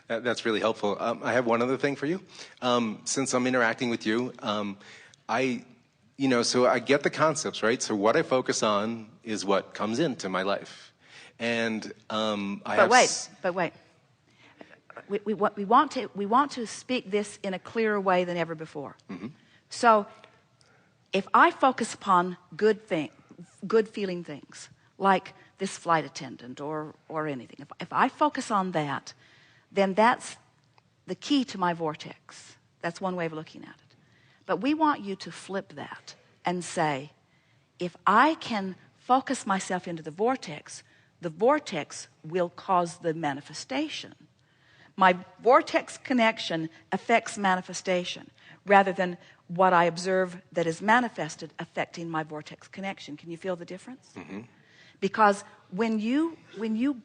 That's really helpful. I have one other thing for you. Since I'm interacting with you, so I get the concepts, right? So what I focus on is what comes into my life. And But wait. We want to speak this in a clearer way than ever before. Mm-hmm. So if I focus upon good feeling things, like this flight attendant or anything, if I focus on that, then that's the key to my vortex. That's one way of looking at it. But we want you to flip that and say, if I can focus myself into the vortex will cause the manifestation. My vortex connection affects manifestation rather than what I observe that is manifested affecting my vortex connection. Can you feel the difference? Mm-hmm. Because when you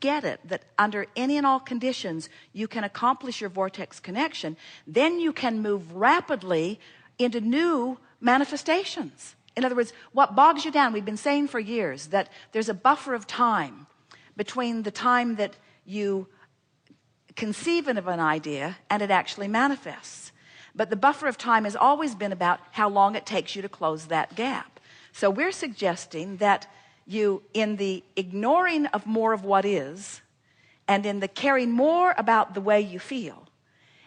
get it, that under any and all conditions you can accomplish your vortex connection, then you can move rapidly into new manifestations. In other words, what bogs you down, we've been saying for years that there's a buffer of time between the time that you conceive of an idea and it actually manifests. But the buffer of time has always been about how long it takes you to close that gap. So we're suggesting that you, in the ignoring of more of what is, and in the caring more about the way you feel,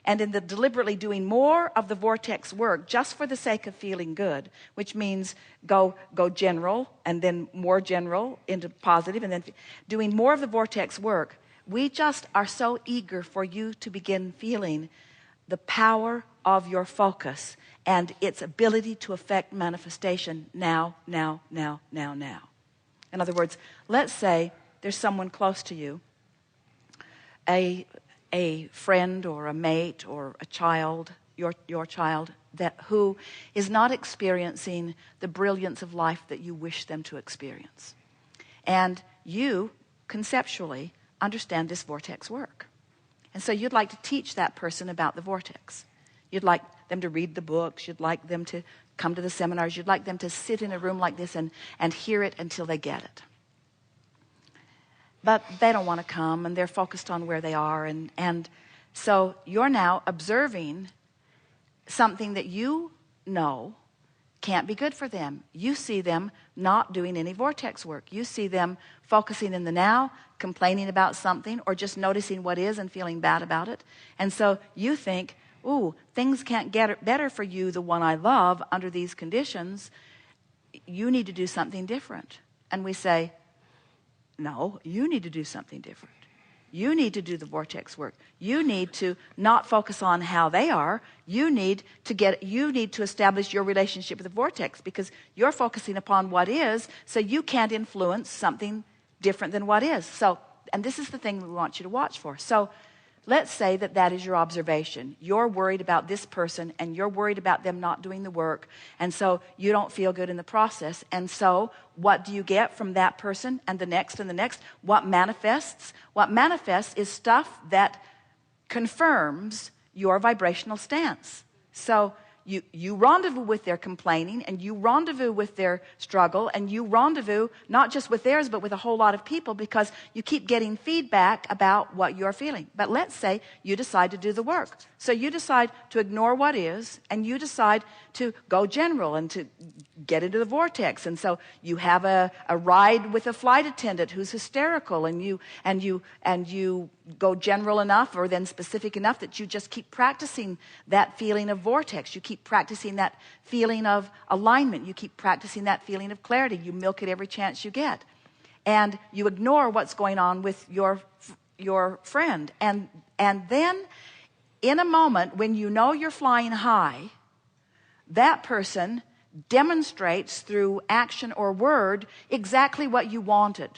and in the deliberately doing more of the vortex work just for the sake of feeling good, which means go general and then more general into positive, and then doing more of the vortex work, we just are so eager for you to begin feeling the power of your focus and its ability to affect manifestation now. In other words, let's say there's someone close to you, a friend or a mate or a child, your child, who is not experiencing the brilliance of life that you wish them to experience. And you, conceptually, understand this vortex work. And so you'd like to teach that person about the vortex. You'd like them to read the books. You'd like them to come to the seminars. You'd like them to sit in a room like this and hear it until they get it. But they don't want to come, and they're focused on where they are. And so you're now observing something that you know can't be good for them. You see them not doing any vortex work. You see them focusing in the now, complaining about something, or just noticing what is and feeling bad about it. And so you think, ooh, things can't get better for you, the one I love, under these conditions. You need to do something different. And we say, no, you need to do something different. You need to do the vortex work. You need to not focus on how they are. You need to establish your relationship with the vortex, because you're focusing upon what is, so you can't influence something different than what is. So, and this is the thing we want you to watch for. So let's say that is your observation. You're worried about this person, and you're worried about them not doing the work, and so you don't feel good in the process. And so what do you get from that person and the next and the next? What manifests? What manifests is stuff that confirms your vibrational stance. So you rendezvous with their complaining, and you rendezvous with their struggle, and you rendezvous not just with theirs but with a whole lot of people, because you keep getting feedback about what you're feeling. But let's say you decide to do the work. So you decide to ignore what is, and you decide to go general and to get into the vortex. And so you have a ride with a flight attendant who's hysterical, and you go general enough or then specific enough that you just keep practicing that feeling of vortex. You keep practicing that feeling of alignment. You keep practicing that feeling of clarity. You milk it every chance you get. And you ignore what's going on with your friend. And then in a moment when you know you're flying high, that person demonstrates through action or word exactly what you wanted,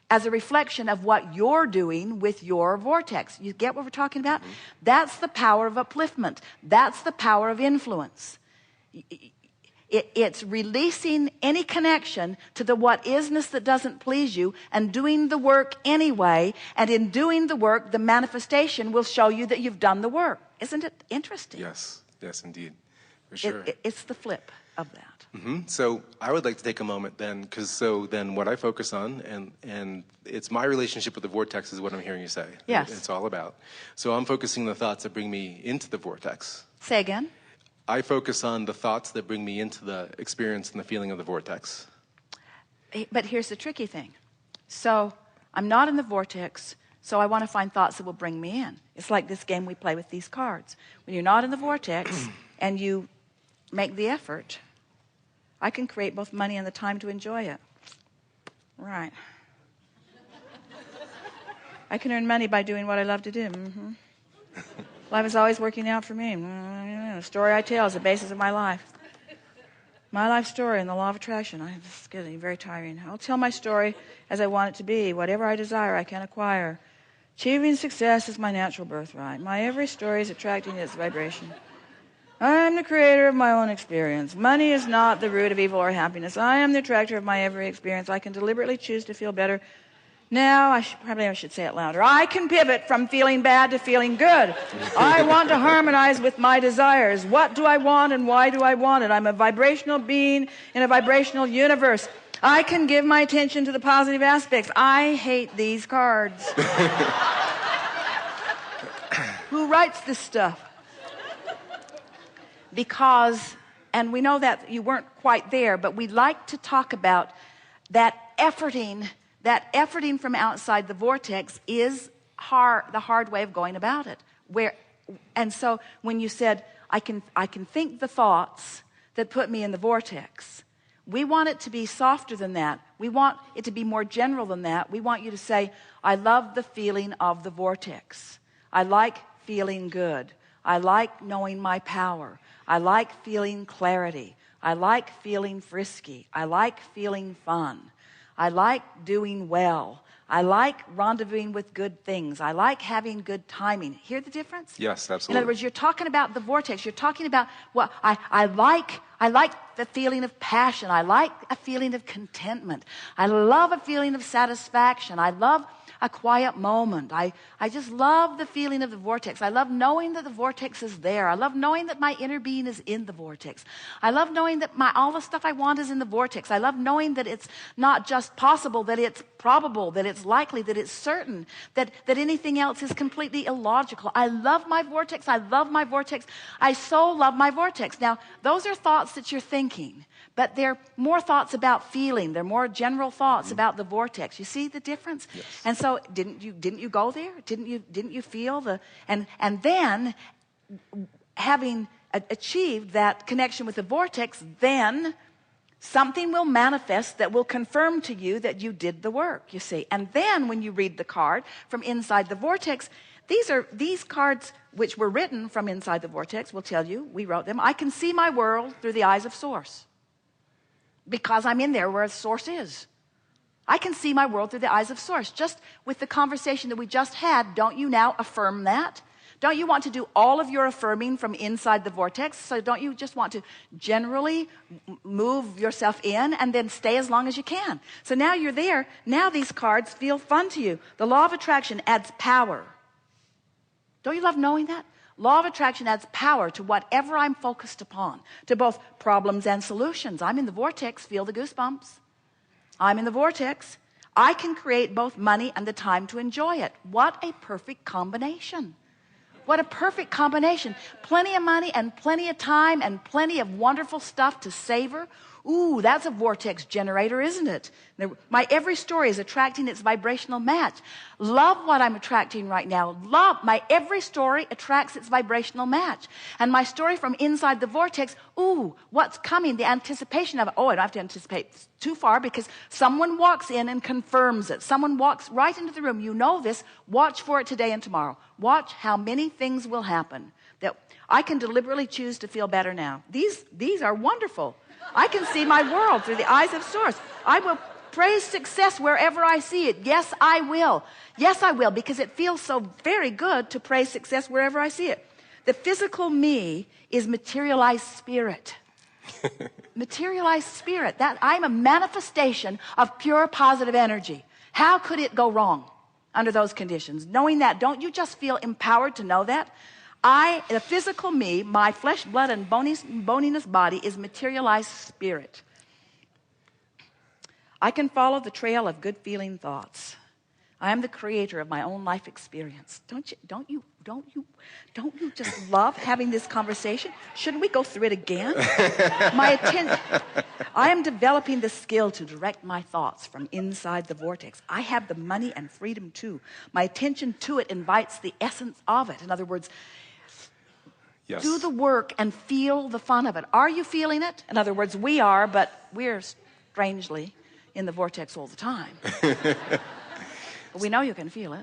as a reflection of what you're doing with your vortex. You get what we're talking about? Mm-hmm. That's the power of upliftment. That's the power of influence. It's releasing any connection to the what-isness that doesn't please you and doing the work anyway. And in doing the work, the manifestation will show you that you've done the work. Isn't it interesting? Yes, indeed. For sure. It's the flip. of that? So I would like to take a moment then, because then what I focus on, and it's my relationship with the vortex is what I'm hearing you say. Yes. It's all about. So I'm focusing on the thoughts that bring me into the vortex. Say again. I focus on the thoughts that bring me into the experience and the feeling of the vortex. But here's the tricky thing. So I'm not in the vortex, so I want to find thoughts that will bring me in. It's like this game we play with these cards. When you're not in the vortex and you make the effort, I can create both money and the time to enjoy it. Right. I can earn money by doing what I love to do. Life is always working out for me. The story I tell is the basis of my life. My life story and the law of attraction. This is getting very tiring. I'll tell my story as I want it to be. Whatever I desire, I can acquire. Achieving success is my natural birthright. My every story is attracting its vibration. I am the creator of my own experience. Money is not the root of evil or happiness. I am the attractor of my every experience. I can deliberately choose to feel better. Now, I should say it louder. I can pivot from feeling bad to feeling good. I want to harmonize with my desires. What do I want and why do I want it? I'm a vibrational being in a vibrational universe. I can give my attention to the positive aspects. I hate these cards. Who writes this stuff? Because, and we know that you weren't quite there, but we like to talk about that efforting from outside the vortex is the hard way of going about it. And so when you said, I can think the thoughts that put me in the vortex, we want it to be softer than that. We want it to be more general than that. We want you to say, I love the feeling of the vortex. I like feeling good. I like knowing my power. I like feeling clarity. I like feeling frisky. I like feeling fun. I like doing well. I like rendezvousing with good things. I like having good timing. Hear the difference? Yes, absolutely. In other words, you're talking about the vortex. You're talking about what I like the feeling of passion. I like a feeling of contentment. I love a feeling of satisfaction. I love a quiet moment. I just love the feeling of the vortex. I love knowing that the vortex is there. I love knowing that my inner being is in the vortex. I love knowing that all the stuff I want is in the vortex. I love knowing that it's not just possible, that it's probable, that it's likely, that it's certain, that anything else is completely illogical. I love my vortex. I love my vortex. I so love my vortex. Now, those are thoughts that you're thinking, but they're more thoughts about feeling. They're more general thoughts about the vortex. You see the difference? Yes. And so didn't you go there? Didn't you feel the and then having achieved that connection with the vortex, then something will manifest that will confirm to you that you did the work, you see. And then when you read the card from inside the vortex, these cards which were written from inside the vortex will tell you, we wrote them, I can see my world through the eyes of Source. Because I'm in there where Source is. I can see my world through the eyes of Source. Just with the conversation that we just had, don't you now affirm that? Don't you want to do all of your affirming from inside the vortex? So don't you just want to generally move yourself in and then stay as long as you can? So now you're there. Now these cards feel fun to you. The law of attraction adds power. Don't you love knowing that? Law of attraction adds power to whatever I'm focused upon, to both problems and solutions. I'm in the vortex, feel the goosebumps. I'm in the vortex. I can create both money and the time to enjoy it. What a perfect combination. What a perfect combination. Plenty of money and plenty of time and plenty of wonderful stuff to savor. Ooh, that's a vortex generator, isn't it? My every story is attracting its vibrational match. Love what I'm attracting right now. Love, my every story attracts its vibrational match. And my story from inside the vortex, ooh, what's coming? The anticipation of it. Oh, I don't have to anticipate too far because someone walks in and confirms it. Someone walks right into the room. You know this. Watch for it today and tomorrow. Watch how many things will happen that I can deliberately choose to feel better now. These are wonderful. I can see my world through the eyes of Source. I will praise success wherever I see it. Yes, I will. Yes, I will, because it feels so very good to praise success wherever I see it. The physical me is materialized spirit. Materialized spirit. That I'm a manifestation of pure positive energy. How could it go wrong under those conditions? Knowing that, don't you just feel empowered to know that? The physical me, my flesh, blood, and boniness body is materialized spirit. I can follow the trail of good feeling thoughts. I am the creator of my own life experience. Don't you just love having this conversation? Shouldn't we go through it again? I am developing the skill to direct my thoughts from inside the vortex. I have the money and freedom too. My attention to it invites the essence of it. In other words, Yes. do the work and feel the fun of it. Are you feeling it? In other words, we are, but we're strangely in the vortex all the time. We know you can feel it.